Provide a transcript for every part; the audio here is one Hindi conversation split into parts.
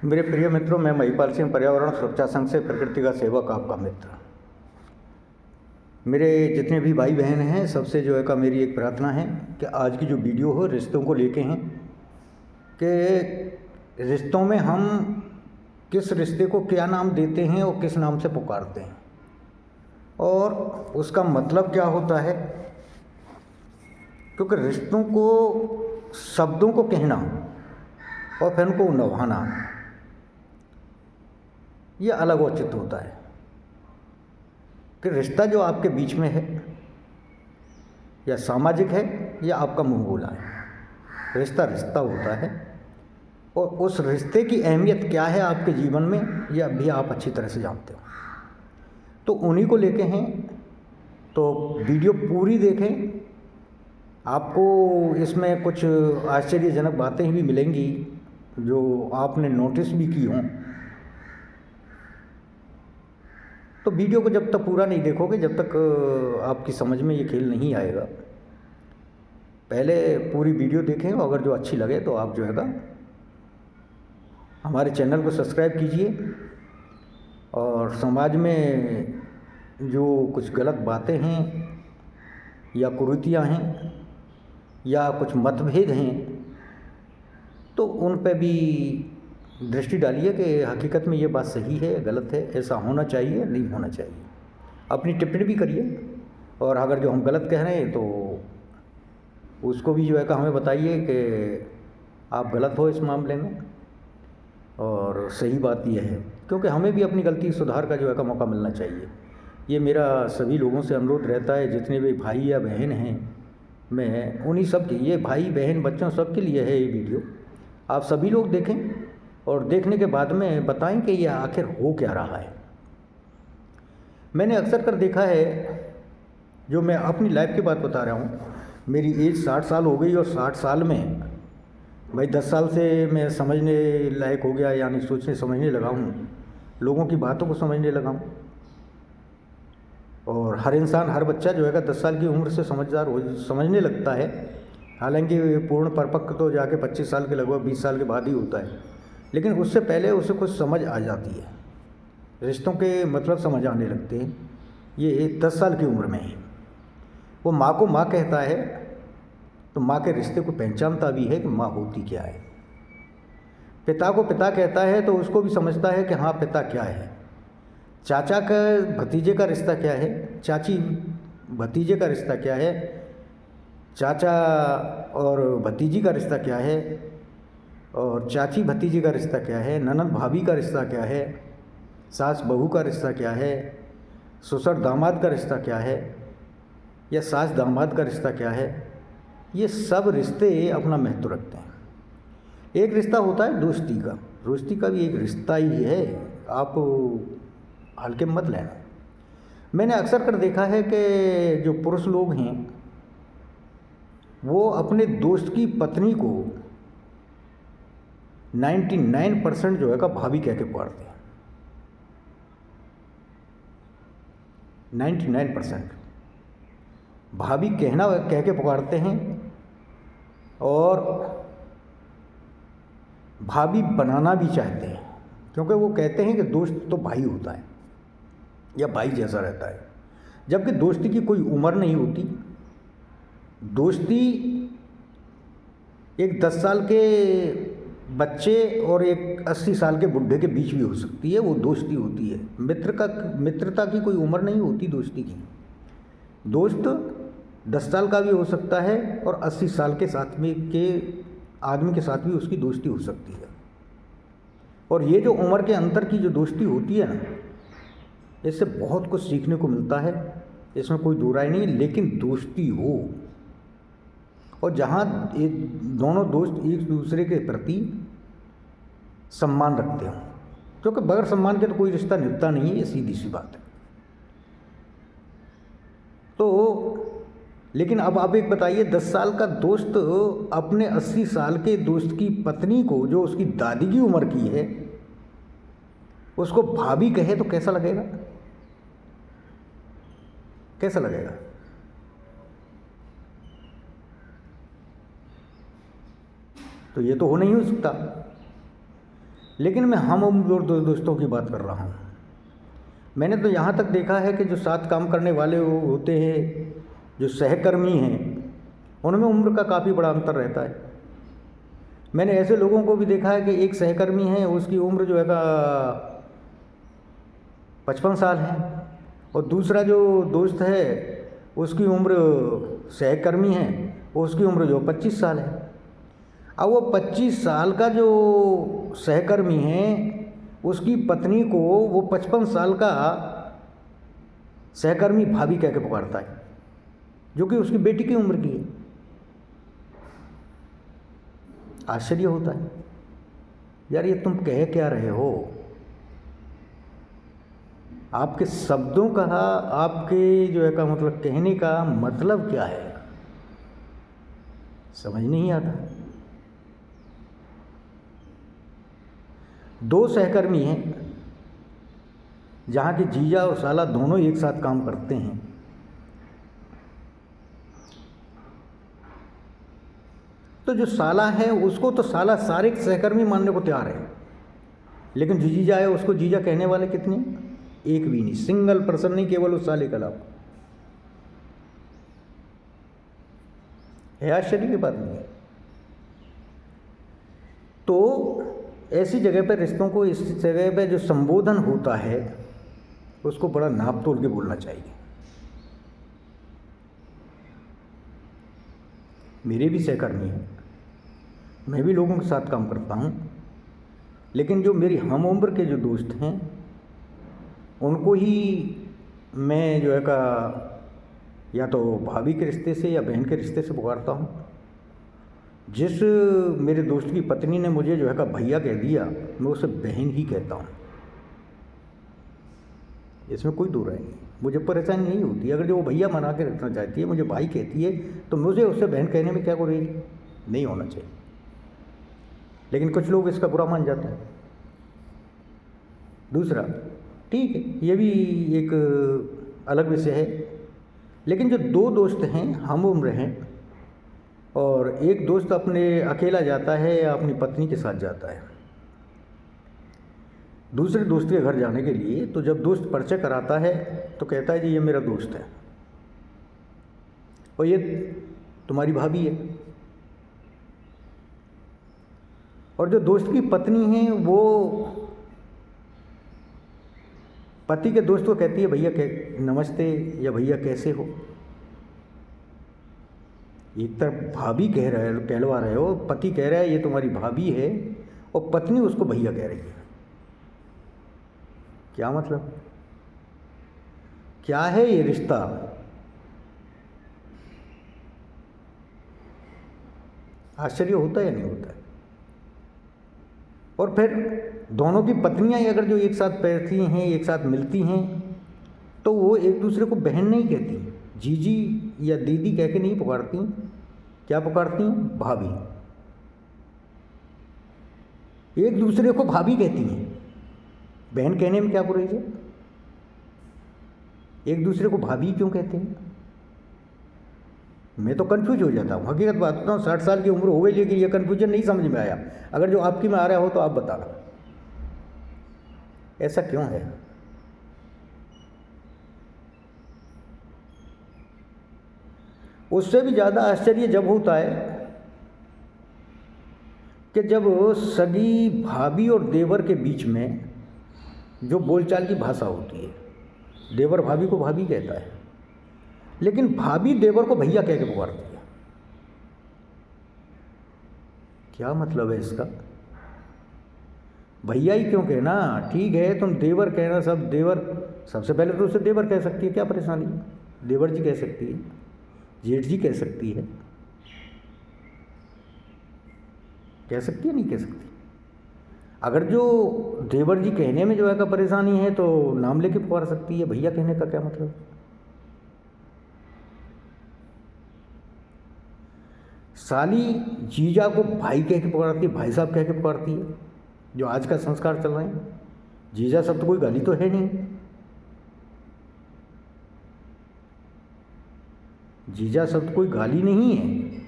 मेरे प्रिय मित्रों, मैं महिपाल सिंह, पर्यावरण सुरक्षा संघ से प्रकृति का सेवक, आपका मित्र। मेरे जितने भी भाई बहन हैं, सबसे जो है का मेरी एक प्रार्थना है कि आज की जो वीडियो हो रिश्तों को लेके हैं कि रिश्तों में हम किस रिश्ते को क्या नाम देते हैं और किस नाम से पुकारते हैं और उसका मतलब क्या होता है। क्योंकि रिश्तों को, शब्दों को कहना और फिर उनको निभाना, ये अलग औचित्य होता है कि रिश्ता जो आपके बीच में है या सामाजिक है या आपका मुंह बोला है, रिश्ता रिश्ता होता है और उस रिश्ते की अहमियत क्या है आपके जीवन में, यह भी आप अच्छी तरह से जानते हो। तो उन्हीं को लेके हैं, तो वीडियो पूरी देखें। आपको इसमें कुछ आश्चर्यजनक बातें भी मिलेंगी जो आपने नोटिस भी की हों। तो वीडियो को जब तक पूरा नहीं देखोगे, जब तक आपकी समझ में ये खेल नहीं आएगा। पहले पूरी वीडियो देखें और अगर जो अच्छी लगे तो आप जो है हमारे चैनल को सब्सक्राइब कीजिए और समाज में जो कुछ गलत बातें हैं या कुरीतियाँ हैं या कुछ मतभेद हैं, तो उन पे भी दृष्टि डालिए कि हकीकत में ये बात सही है, गलत है, ऐसा होना चाहिए, नहीं होना चाहिए। अपनी टिप्पणी भी करिए और अगर जो हम गलत कह रहे हैं तो उसको भी जो है हमें बताइए कि आप गलत हो इस मामले में और सही बात यह है, क्योंकि हमें भी अपनी गलती सुधार का जो है मौका मिलना चाहिए। ये मेरा सभी लोगों से अनुरोध रहता है, जितने भी भाई या बहन हैं, मैं उन्हीं सब के, ये भाई बहन बच्चों सब के लिए है ये वीडियो। आप सभी लोग देखें और देखने के बाद में बताएं कि ये आखिर हो क्या रहा है। मैंने अक्सर कर देखा है, जो मैं अपनी लाइफ की बात बता रहा हूँ, मेरी एज 60 साल हो गई और 60 साल में भाई 10 साल से मैं समझने लायक हो गया, यानी सोचने समझने लगा हूँ, लोगों की बातों को समझने लगा हूँ। और हर इंसान, हर बच्चा जो है 10 साल की उम्र से समझदार हो समझने लगता है। हालांकि पूर्ण परिपक्व तो जाके 25 साल के, लगभग 20 साल के बाद ही होता है, लेकिन उससे पहले उसे कुछ समझ आ जाती है, रिश्तों के मतलब समझ आने लगते हैं। ये 10 साल की उम्र में ही वो माँ को माँ कहता है, तो माँ के रिश्ते को पहचानता भी है कि माँ होती क्या है। पिता को पिता कहता है तो उसको भी समझता है कि हाँ पिता क्या है। चाचा का भतीजे का रिश्ता क्या है, चाची भतीजे का रिश्ता क्या है, चाचा और भतीजी का रिश्ता क्या है, और चाची भतीजी का रिश्ता क्या है, ननद भाभी का रिश्ता क्या है, सास बहू का रिश्ता क्या है, ससुर दामाद का रिश्ता क्या है, या सास दामाद का रिश्ता क्या है। ये सब रिश्ते अपना महत्व रखते हैं। एक रिश्ता होता है दोस्ती का, दोस्ती का भी एक रिश्ता ही है, आप हल्के में मत लेना। मैंने अक्सर कर देखा है कि जो पुरुष लोग हैं वो अपने दोस्त की पत्नी को 99% जो है भाभी कह के पुकारते हैं। 99% भाभी कहना कह के पुकारते हैं और भाभी बनाना भी चाहते हैं, क्योंकि वो कहते हैं कि दोस्त तो भाई होता है या भाई जैसा रहता है, जबकि दोस्ती की कोई उम्र नहीं होती। दोस्ती एक 10 साल के बच्चे और एक 80 साल के बुढ़े के बीच भी हो सकती है, वो दोस्ती होती है। मित्रता की कोई उम्र नहीं होती दोस्ती की। दोस्त 10 साल का भी हो सकता है और 80 साल के साथ में के आदमी के साथ भी उसकी दोस्ती हो सकती है। और ये जो उम्र के अंतर की जो दोस्ती होती है ना, इससे बहुत कुछ सीखने को मिलता है, इसमें कोई दो राय नहीं। लेकिन दोस्ती हो और जहाँ दोनों दोस्त एक दूसरे के प्रति सम्मान रखते हो, क्योंकि बगैर सम्मान के तो कोई रिश्ता निभता नहीं है, ये सीधी सी बात है। तो लेकिन अब आप एक बताइए, 10 साल का दोस्त अपने 80 साल के दोस्त की पत्नी को, जो उसकी दादी की उम्र की है, उसको भाभी कहे तो कैसा लगेगा? कैसा लगेगा? तो ये तो हो नहीं हो सकता। लेकिन मैं हम उम्र दोस्तों की बात कर रहा हूँ। मैंने तो यहाँ तक देखा है कि जो साथ काम करने वाले वो होते हैं, जो सहकर्मी हैं, उनमें उम्र का काफ़ी बड़ा अंतर रहता है। मैंने ऐसे लोगों को भी देखा है कि एक सहकर्मी है, उसकी उम्र जो है का 55 साल है, और दूसरा जो दोस्त है उसकी उम्र, सहकर्मी है, उसकी उम्र जो 25 साल है। अब वो 25 साल का जो सहकर्मी है, उसकी पत्नी को वो 55 साल का सहकर्मी भाभी कह के पुकारता है, जो कि उसकी बेटी की उम्र की है। आश्चर्य होता है, यार ये तुम कह क्या रहे हो? आपके शब्दों का, आपके जो है का मतलब कहने का मतलब क्या है, समझ नहीं आता। दो सहकर्मी हैं, जहाँ के जीजा और साला दोनों एक साथ काम करते हैं, तो जो साला है उसको तो साला सारे सहकर्मी मानने को तैयार है, लेकिन जो जीजा है उसको जीजा कहने वाले कितने? एक भी नहीं, सिंगल पर्सन नहीं, केवल उस साले के अलावा। है आश्चर्य की बात नहीं है। तो ऐसी जगह पर रिश्तों को, इस जगह पर जो संबोधन होता है उसको बड़ा नाप तोल के बोलना चाहिए। मेरे भी सहकर्मी हैं, मैं भी लोगों के साथ काम करता हूँ, लेकिन जो मेरी हम उम्र के जो दोस्त हैं उनको ही मैं जो है का या तो भाभी के रिश्ते से या बहन के रिश्ते से पुकारता हूँ। जिस मेरे दोस्त की पत्नी ने मुझे जो है का भैया कह दिया, मैं उसे बहन ही कहता हूँ, इसमें कोई दो राय नहीं। मुझे परेशानी नहीं होती, अगर जो वो भैया मना के रखना चाहती है, मुझे भाई कहती है, तो मुझे उससे बहन कहने में क्या गुरेज, नहीं होना चाहिए। लेकिन कुछ लोग इसका बुरा मान जाते हैं। दूसरा, ठीक है, ये भी एक अलग विषय है, लेकिन जो दो दोस्त हैं, हम उम्र हैं, और एक दोस्त अपने अकेला जाता है या अपनी पत्नी के साथ जाता है दूसरे दोस्त के घर जाने के लिए, तो जब दोस्त परिचय कराता है तो कहता है जी ये मेरा दोस्त है और ये तुम्हारी भाभी है। और जो दोस्त की पत्नी है वो पति के दोस्त को कहती है भैया नमस्ते या भैया कैसे हो। एक तरफ भाभी कहलवा रहे हो, पति कह रहा है ये तुम्हारी भाभी है, और पत्नी उसको भैया कह रही है। क्या मतलब, क्या है ये रिश्ता? आश्चर्य होता है या नहीं होता है? और फिर दोनों की पत्नियां अगर जो एक साथ बैठती हैं, एक साथ मिलती हैं, तो वो एक दूसरे को बहन नहीं कहती, जीजी या दीदी कह के नहीं पुकारती, क्या पुकारती हैं? भाभी। एक दूसरे को भाभी कहती हैं, बहन कहने में क्या बुराई है? एक दूसरे को भाभी क्यों कहते हैं? मैं तो कंफ्यूज हो जाता हूँ, हकीकत बात बताऊँ। 60 साल की उम्र हो गई, लेकिन ये कंफ्यूजन नहीं समझ में आया। अगर जो आपकी में आ रहा हो तो आप बताना, ऐसा क्यों है? उससे भी ज़्यादा आश्चर्य जब होता है कि जब सगी भाभी और देवर के बीच में जो बोलचाल की भाषा होती है, देवर भाभी को भाभी कहता है, लेकिन भाभी देवर को भैया कह के पुकारती है। क्या मतलब है इसका? भैया ही क्यों कहना? ठीक है, तुम देवर कहना, सब देवर, सबसे पहले तो उसे देवर कह सकती है, क्या परेशानी है? देवर जी कह सकती है, जेठ जी कह सकती है, कह सकती है नहीं कह सकती? अगर जो देवर जी कहने में जो है का परेशानी है तो नाम लेके पुकार सकती है, भैया कहने का क्या मतलब? साली जीजा को भाई कह के पुकारती है, भाई साहब कह के पुकारती है, जो आज का संस्कार चल रहे हैं। जीजा शब्द कोई गाली तो है नहीं, जीजा शब्द कोई गाली नहीं है।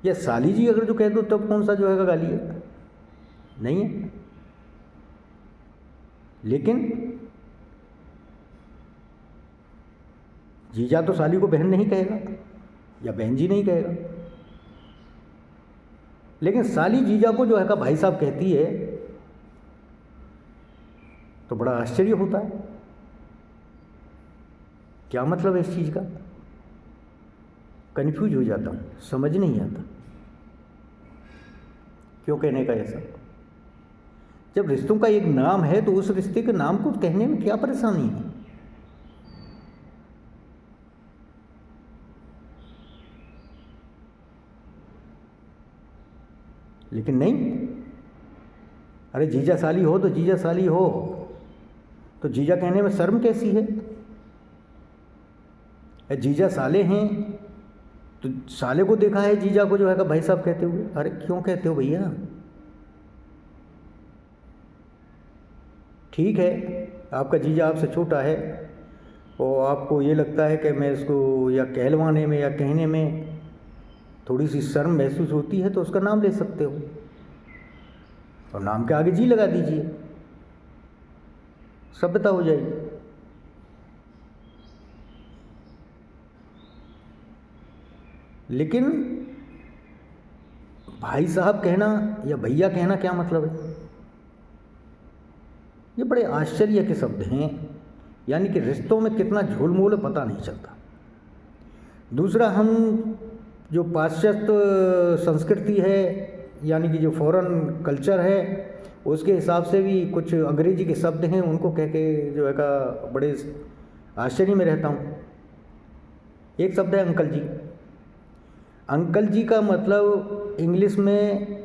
या साली जी अगर जो कह दो तब कौन सा जो है गाली है? नहीं है। लेकिन जीजा तो साली को बहन नहीं कहेगा या बहन जी नहीं कहेगा, लेकिन साली जीजा को जो है का भाई साहब कहती है तो बड़ा आश्चर्य होता है। क्या मतलब है इस चीज़ का? कन्फ्यूज हो जाता हूँ, समझ नहीं आता क्यों कहने का ऐसा। जब रिश्तों का एक नाम है तो उस रिश्ते के नाम को कहने में क्या परेशानी है? लेकिन नहीं, अरे जीजा साली हो तो जीजा साली हो, तो जीजा कहने में शर्म कैसी है? जीजा साले हैं तो साले को देखा है जीजा को जो है भाई साहब कहते हुए। अरे क्यों कहते हो भैया? ठीक है, आपका जीजा आपसे छोटा है और आपको ये लगता है कि मैं इसको या कहलवाने में या कहने में थोड़ी सी शर्म महसूस होती है तो उसका नाम ले सकते हो और नाम के आगे जी लगा दीजिए, सभ्यता हो जाएगी। लेकिन भाई साहब कहना या भैया कहना क्या मतलब है? ये बड़े आश्चर्य के शब्द हैं, यानी कि रिश्तों में कितना झोलमोल पता नहीं चलता। दूसरा, हम जो पाश्चात्य संस्कृति है यानी कि जो फॉरेन कल्चर है उसके हिसाब से भी कुछ अंग्रेजी के शब्द हैं, उनको कह के जो है का बड़े आश्चर्य में रहता हूँ। एक शब्द है अंकल जी। अंकल जी का मतलब इंग्लिश में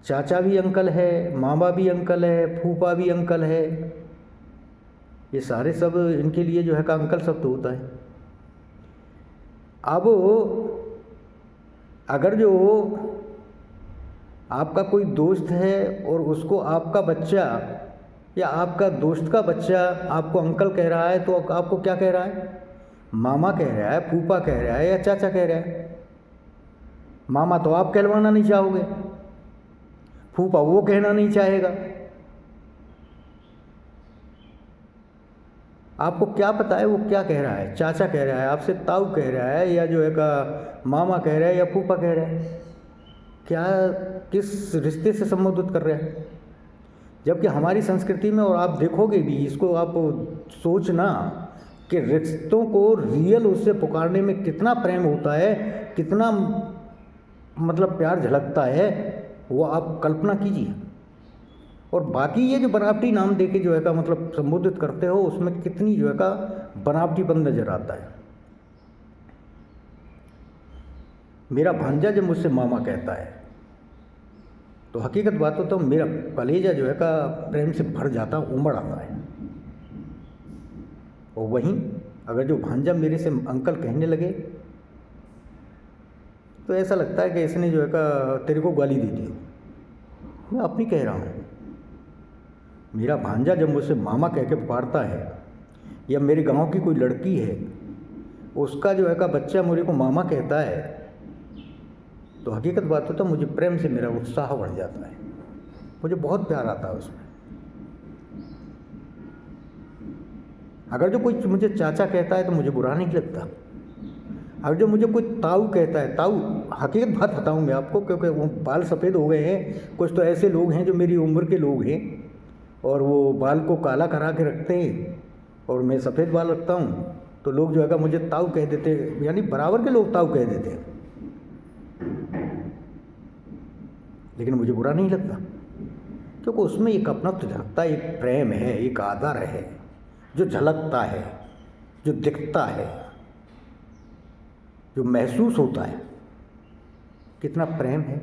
चाचा भी अंकल है, मामा भी अंकल है, फूफा भी अंकल है, ये सारे सब इनके लिए जो है का अंकल शब्द होता है। अब अगर जो आपका कोई दोस्त है और उसको आपका बच्चा या आपका दोस्त का बच्चा आपको अंकल कह रहा है तो आपको क्या कह रहा है? मामा कह रहा है, फूफा कह रहा है या चाचा कह रहा है। मामा तो आप कहलवाना नहीं चाहोगे, फूफा वो कहना नहीं चाहेगा। आपको क्या पता है वो क्या कह रहा है? चाचा कह रहा है, आपसे ताऊ कह रहा है, या जो है का मामा कह रहा है या फूफा कह रहा है। क्या किस रिश्ते से संबोधित कर रहे हैं? जबकि हमारी संस्कृति में, और आप देखोगे भी इसको, आप सोचना कि रिश्तों को रियल उससे पुकारने में कितना प्रेम होता है, कितना मतलब प्यार झलकता है, वो आप कल्पना कीजिए। और बाकी ये जो बनावटी नाम देके जो है का मतलब संबोधित करते हो उसमें कितनी जो है का बनावटीपन नजर आता है। मेरा भांजा जब मुझसे मामा कहता है तो हकीकत बात हो तो मेरा कलेजा जो है का प्रेम से भर जाता, उमड़ आता है। और वहीं अगर जो भांजा मेरे से अंकल कहने लगे तो ऐसा लगता है कि इसने जो है का तेरे को गाली दे दी। मैं अपनी कह रहा हूँ। मेरा भांजा जब मुझसे मामा कह के पुकारता है, या मेरे गांव की कोई लड़की है उसका जो है का बच्चा मेरे को मामा कहता है, तो हकीकत बात होता है मुझे प्रेम से मेरा उत्साह बढ़ जाता है, मुझे बहुत प्यार आता है उसमें। अगर जो कोई मुझे चाचा कहता है तो मुझे बुरा नहीं लगता। अगर जो मुझे कोई ताऊ कहता है, ताऊ, हकीकत बात बताऊँ मैं आपको, क्योंकि वो बाल सफ़ेद हो गए हैं, कुछ तो ऐसे लोग हैं जो मेरी उम्र के लोग हैं और वो बाल को काला करा के रखते हैं और मैं सफ़ेद बाल रखता हूँ, तो लोग जो है मुझे ताऊ कह देते हैं, यानी बराबर के लोग ताऊ कह देते हैं। लेकिन मुझे बुरा नहीं लगता, क्योंकि उसमें एक अपनत्व झलकता है, एक प्रेम है, एक आदर है जो झलकता है, जो दिखता है, जो महसूस होता है। कितना प्रेम है।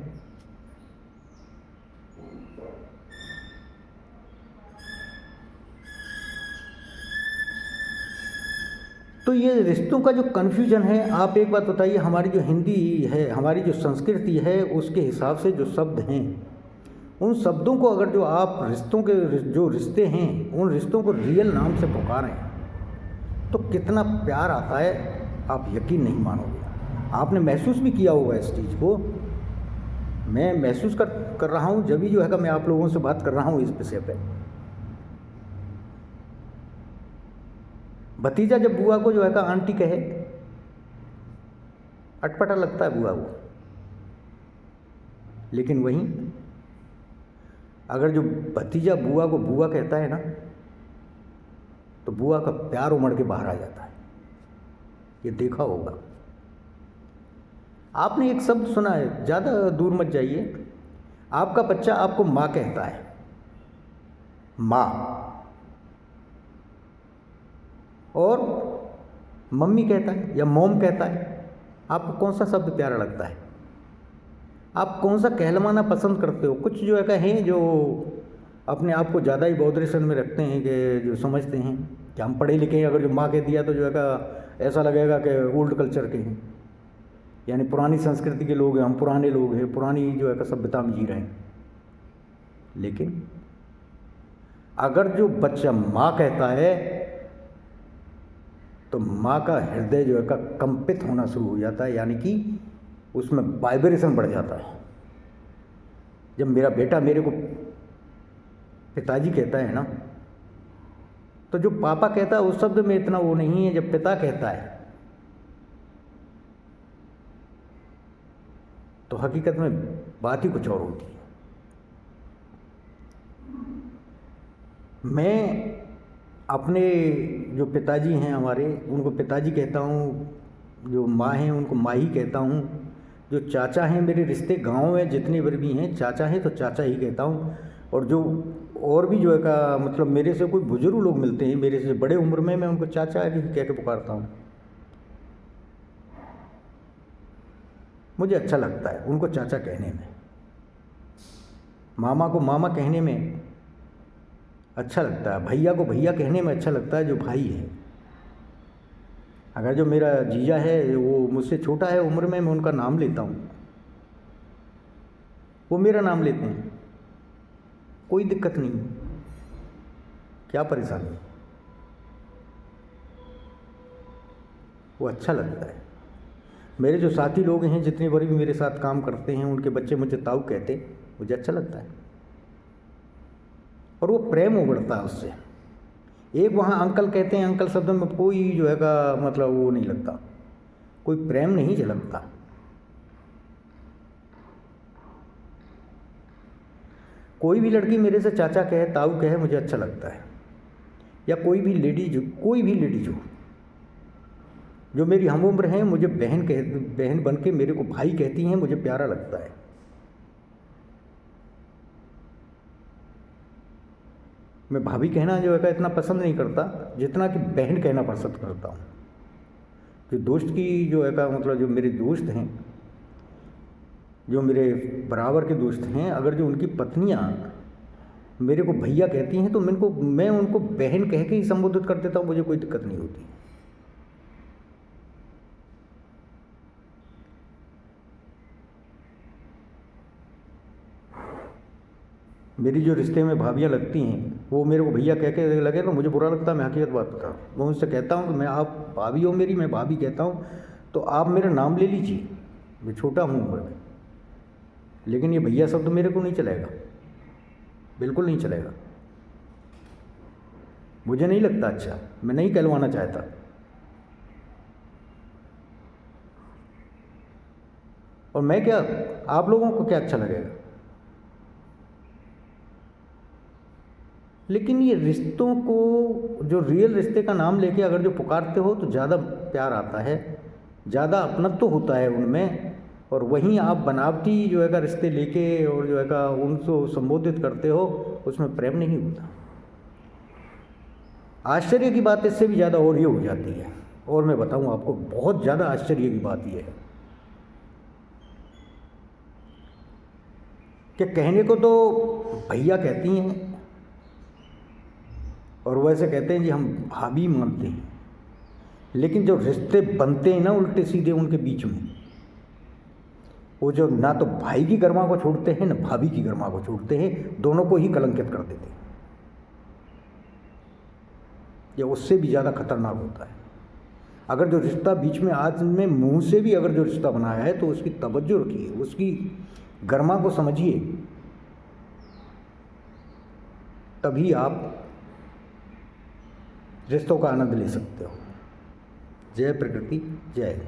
तो ये रिश्तों का जो कन्फ्यूजन है, आप एक बात बताइए, हमारी जो हिंदी है, हमारी जो संस्कृति है, उसके हिसाब से जो शब्द हैं, उन शब्दों को अगर जो आप रिश्तों के जो रिश्ते हैं उन रिश्तों को रियल नाम से पुकारें तो कितना प्यार आता है, आप यकीन नहीं मानोगे। आपने महसूस भी किया होगा इस चीज़ को मैं महसूस कर रहा हूँ जब भी जो है कि मैं आप लोगों से बात कर रहा हूँ इस विषय पे। भतीजा जब बुआ को जो है कि आंटी कहे, अटपटा लगता है बुआ को। लेकिन वहीं अगर जो भतीजा बुआ को बुआ कहता है ना, तो बुआ का प्यार उमड़ के बाहर आ जाता है। ये देखा होगा आपने। एक शब्द सुना है, ज़्यादा दूर मत जाइए। आपका बच्चा आपको माँ कहता है, माँ, और मम्मी कहता है या मोम कहता है। आपको कौन सा शब्द प्यारा लगता है? आप कौन सा कहलवाना पसंद करते हो? कुछ जो है हैं जो अपने आप को ज़्यादा ही बौद्धरेशन में रखते हैं, कि जो समझते हैं कि हम पढ़े लिखे हैं, अगर जो माँ कह दिया तो जो है ऐसा लगेगा कि ओल्ड कल्चर के हैं, यानी पुरानी संस्कृति के लोग हैं, हम पुराने लोग हैं, पुरानी जो है सभ्यता में जी रहे हैं। लेकिन अगर जो बच्चा माँ कहता है तो माँ का हृदय जो है कंपित होना शुरू हो जाता है, यानी कि उसमें वाइब्रेशन बढ़ जाता है। जब मेरा बेटा मेरे को पिताजी कहता है ना, तो जो पापा कहता है उस शब्द में इतना वो नहीं है। जब पिता कहता है तो हकीकत में बात ही कुछ और होती है। मैं अपने जो पिताजी हैं हमारे, उनको पिताजी कहता हूँ। जो माँ हैं उनको माँ ही कहता हूँ। जो चाचा हैं, मेरे रिश्ते गांव में जितने भर भी हैं चाचा हैं तो चाचा ही कहता हूँ। और जो और भी जो है का मतलब मेरे से कोई बुजुर्ग लोग मिलते हैं मेरे से बड़े उम्र में, मैं उनको चाचा ही कह के पुकारता हूँ। मुझे अच्छा लगता है उनको चाचा कहने में, मामा को मामा कहने में अच्छा लगता है, भैया को भैया कहने में अच्छा लगता है, जो भाई है। अगर जो मेरा जीजा है वो मुझसे छोटा है उम्र में, मैं उनका नाम लेता हूँ, वो मेरा नाम लेते हैं, कोई दिक्कत नहीं, क्या परेशानी, वो अच्छा लगता है। मेरे जो साथी लोग हैं जितने बार भी मेरे साथ काम करते हैं, उनके बच्चे मुझे ताऊ कहते, मुझे अच्छा लगता है और वो प्रेम उमड़ता है उससे। एक वहाँ अंकल कहते हैं, अंकल शब्द में कोई जो है का मतलब वो नहीं लगता, कोई प्रेम नहीं झलकता। कोई भी लड़की मेरे से चाचा कहे, ताऊ कहे, मुझे अच्छा लगता है। या कोई भी लेडीज हो जो मेरी हम उम्र हैं, मुझे बहन बन के मेरे को भाई कहती हैं, मुझे प्यारा लगता है। मैं भाभी कहना जो है इतना पसंद नहीं करता जितना कि बहन कहना पसंद करता हूँ। जो दोस्त की जो है मतलब जो मेरे दोस्त हैं, जो मेरे बराबर के दोस्त हैं, अगर जो उनकी पत्नियाँ मेरे को भैया कहती हैं तो मैं उनको बहन कह के ही संबोधित कर देता हूँ, मुझे कोई दिक्कत नहीं होती। मेरी जो रिश्ते में भाभियाँ लगती हैं वो मेरे को भैया कह के लगे तो मुझे बुरा लगता है। मैं हकीकत बात बता रहा हूँ, मैं उनसे कहता हूँ कि मैं आप भाभी हो मेरी, मैं भाभी कहता हूँ तो आप मेरा नाम ले लीजिए, मैं छोटा हूँ उम्र में, लेकिन ये भैया शब्द मेरे को नहीं चलेगा, बिल्कुल नहीं चलेगा। मुझे नहीं लगता अच्छा, मैं नहीं कहलवाना चाहता। और मैं क्या, आप लोगों को क्या अच्छा लगेगा? लेकिन ये रिश्तों को, जो रियल रिश्ते का नाम लेके अगर जो पुकारते हो तो ज़्यादा प्यार आता है, ज़्यादा अपनत्व होता है उनमें। और वहीं आप बनावटी जो है रिश्ते लेके और जो है उनको संबोधित करते हो, उसमें प्रेम नहीं होता। आश्चर्य की बात इससे भी ज़्यादा और ये हो जाती है, और मैं बताऊँ आपको, बहुत ज़्यादा आश्चर्य की बात ये है कि कहने को तो भैया कहती हैं और वैसे कहते हैं जी हम भाभी मानते हैं, लेकिन जो रिश्ते बनते हैं ना उल्टे सीधे उनके बीच में, वो जो ना तो भाई की गरिमा को छोड़ते हैं ना भाभी की गरिमा को छोड़ते हैं, दोनों को ही कलंकित कर देते हैं। ये उससे भी ज़्यादा खतरनाक होता है। अगर जो रिश्ता बीच में आज में मुंह से भी अगर जो रिश्ता बनाया है तो उसकी तवज्जो रखिए, उसकी गरिमा को समझिए, तभी आप रिश्तों का आनंद ले सकते हो। जय प्रकृति, जय।